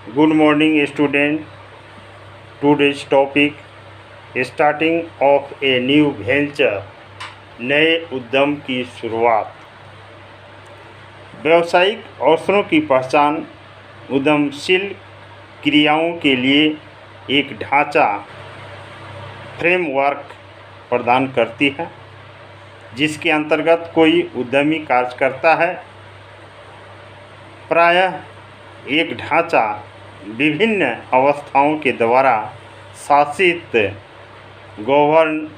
Good morning student. Today's topic starting of a new venture, नए उद्यम की शुरुआत। व्यावसायिक अवसरों की पहचान उद्यमशील क्रियाओं के लिए एक ढांचा फ्रेमवर्क प्रदान करती है जिसके अंतर्गत कोई उद्यमी कार्य करता है। प्रायः एक ढांचा विभिन्न अवस्थाओं के द्वारा शासित गवर्न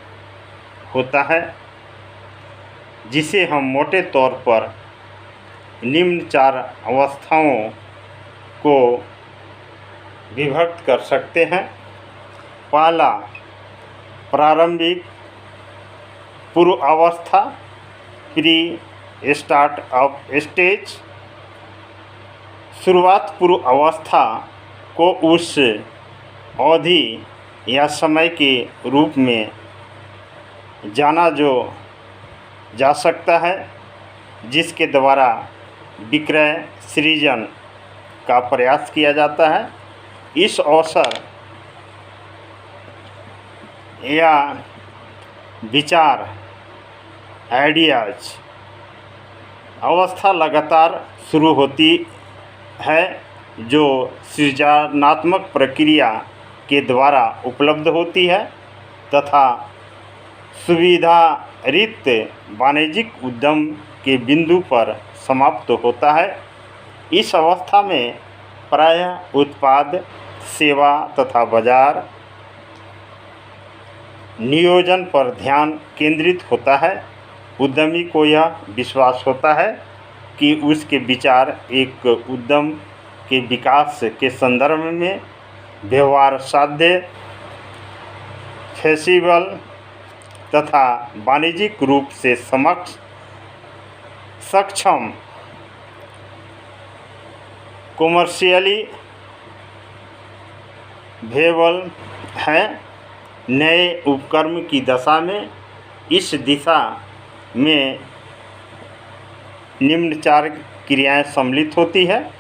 होता है, जिसे हम मोटे तौर पर निम्न 4 अवस्थाओं को विभक्त कर सकते हैं। पहला, प्रारंभिक पूर्वावस्था, प्री स्टार्टअप स्टेज। शुरुआत पूर्व अवस्था को उस अवधि या समय के रूप में जाना जा सकता है जिसके द्वारा विक्रय सृजन का प्रयास किया जाता है। इस अवसर या विचार आइडियाज अवस्था लगातार शुरू होती है जो सृजनात्मक प्रक्रिया के द्वारा उपलब्ध होती है तथा सुविधारित वाणिज्यिक उद्यम के बिंदु पर समाप्त होता है। इस अवस्था में प्रायः उत्पाद, सेवा तथा बाजार नियोजन पर ध्यान केंद्रित होता है। उद्यमी को यह विश्वास होता है कि उसके विचार एक उद्यम के विकास के संदर्भ में व्यवहार साध्य, फीजिबल तथा वाणिज्यिक रूप से सक्षम, कॉमर्शियली वेबल है। नए उपक्रम की दशा में इस दिशा में निम्न 4 क्रियाएं सम्मिलित होती है,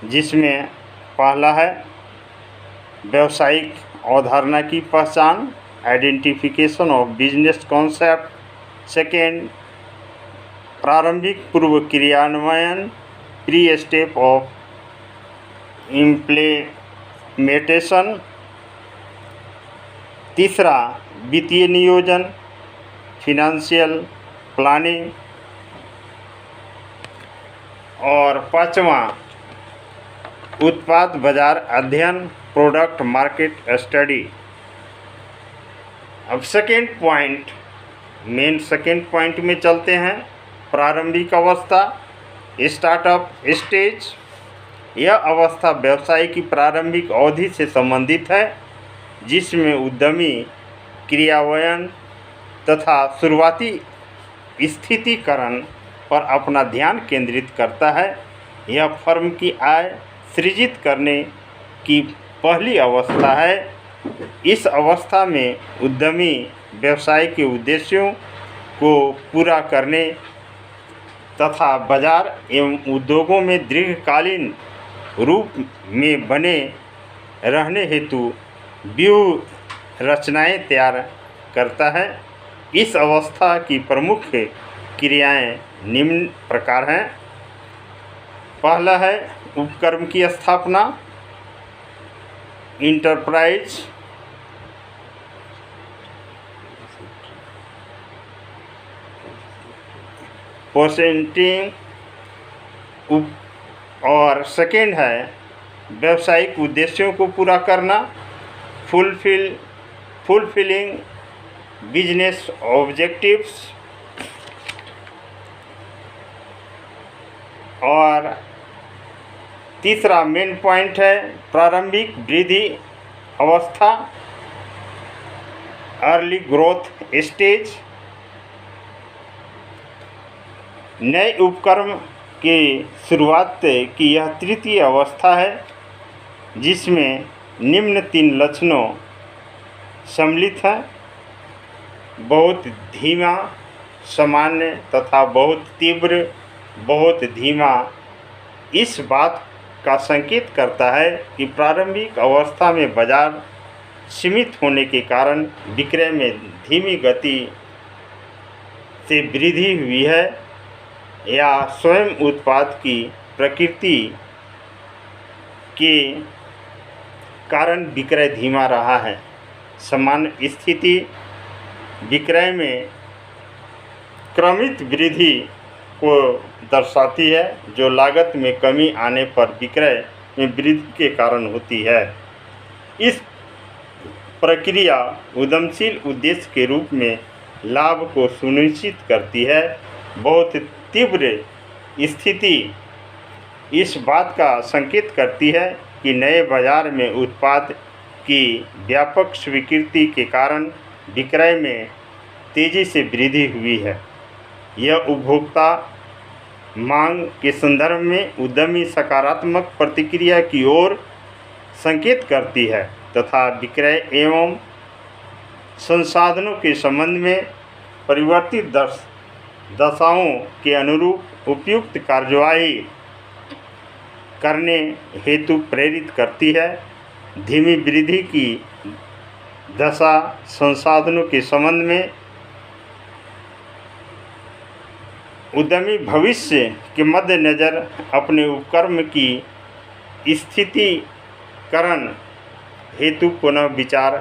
जिसमें पहला है व्यावसायिक अवधारणा की पहचान, identification of business concept. Second, प्रारंभिक पूर्व क्रियान्वयन, प्री स्टेप ऑफ इम्प्लीमेंटेशन। तीसरा, वित्तीय नियोजन, फिनेंशियल प्लानिंग। और पांचवा, उत्पाद बाजार अध्ययन, प्रोडक्ट मार्केट स्टडी। अब सेकेंड पॉइंट में चलते हैं। प्रारंभिक अवस्था, स्टार्टअप स्टेज। यह अवस्था व्यवसाय की प्रारंभिक अवधि से संबंधित है जिसमें उद्यमी क्रियान्वयन तथा शुरुआती स्थितीकरण पर अपना ध्यान केंद्रित करता है। यह फर्म की आय सृजित करने की पहली अवस्था है। इस अवस्था में उद्यमी व्यवसाय के उद्देश्यों को पूरा करने तथा बाजार एवं उद्योगों में दीर्घकालीन रूप में बने रहने हेतु व्यूह रचनाएं तैयार करता है। इस अवस्था की प्रमुख क्रियाएं निम्न प्रकार हैं। पहला है उपक्रम की स्थापना, इंटरप्राइज पोसेंटिंग। और सेकेंड है व्यावसायिक उद्देश्यों को पूरा करना, फुलफिलिंग बिजनेस ऑब्जेक्टिव्स। और तीसरा मेन पॉइंट है प्रारंभिक वृद्धि अवस्था, अर्ली ग्रोथ स्टेज। नए उपक्रम की शुरुआत की यह तृतीय अवस्था है जिसमें निम्न 3 लक्षणों सम्मिलित हैं: बहुत धीमा, सामान्य तथा बहुत तीव्र। बहुत धीमा इस बात का संकेत करता है कि प्रारंभिक अवस्था में बाजार सीमित होने के कारण विक्रय में धीमी गति से वृद्धि हुई है या स्वयं उत्पाद की प्रकृति के कारण विक्रय धीमा रहा है। सामान्य स्थिति विक्रय में क्रमित वृद्धि को दर्शाती है, जो लागत में कमी आने पर विक्रय में वृद्धि के कारण होती है। इस प्रक्रिया उद्यमशील उद्देश्य के रूप में लाभ को सुनिश्चित करती है। बहुत तीव्र स्थिति इस बात का संकेत करती है कि नए बाजार में उत्पाद की व्यापक स्वीकृति के कारण विक्रय में तेज़ी से वृद्धि हुई है। यह उपभोक्ता मांग के संदर्भ में उद्यमी सकारात्मक प्रतिक्रिया की ओर संकेत करती है तथा विक्रय एवं संसाधनों के संबंध में परिवर्तित दशाओं के अनुरूप उपयुक्त कार्यवाही करने हेतु प्रेरित करती है। धीमी वृद्धि की दशा संसाधनों के संबंध में उद्यमी भविष्य के मद्देनज़र अपने उपक्रम की स्थितीकरण हेतु पुनः विचार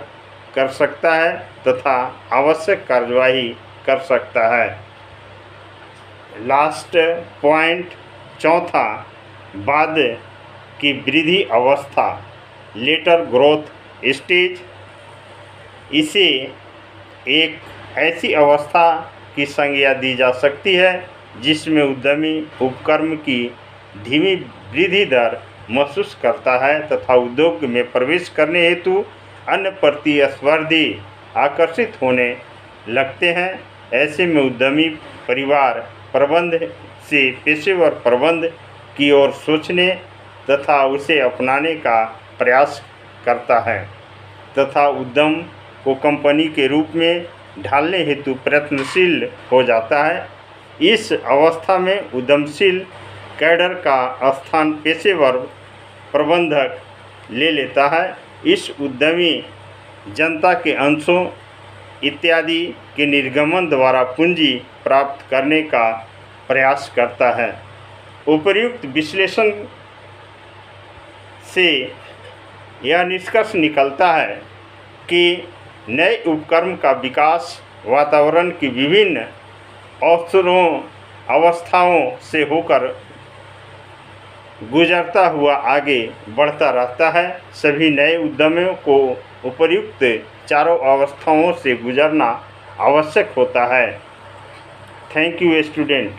कर सकता है तथा आवश्यक कार्यवाही कर सकता है। लास्ट पॉइंट चौथा, बाद की वृद्धि अवस्था, लेटर ग्रोथ स्टेज। इसे एक ऐसी अवस्था की संज्ञा दी जा सकती है जिसमें उद्यमी उपक्रम की धीमी वृद्धि दर महसूस करता है तथा उद्योग में प्रवेश करने हेतु अन्य प्रतिस्पर्धी आकर्षित होने लगते हैं। ऐसे में उद्यमी परिवार प्रबंध से पेशेवर प्रबंध की ओर सोचने तथा उसे अपनाने का प्रयास करता है तथा उद्यम को कंपनी के रूप में ढालने हेतु प्रयत्नशील हो जाता है। इस अवस्था में उद्यमशील कैडर का स्थान पेशेवर प्रबंधक ले लेता है। इस उद्यमी जनता के अंशों इत्यादि के निर्गमन द्वारा पूंजी प्राप्त करने का प्रयास करता है। उपर्युक्त विश्लेषण से यह निष्कर्ष निकलता है कि नए उपक्रम का विकास वातावरण की विभिन्न अवस्थाओं से होकर गुजरता हुआ आगे बढ़ता रहता है। सभी नए उद्यमियों को उपर्युक्त चारों अवस्थाओं से गुजरना आवश्यक होता है। Thank you student.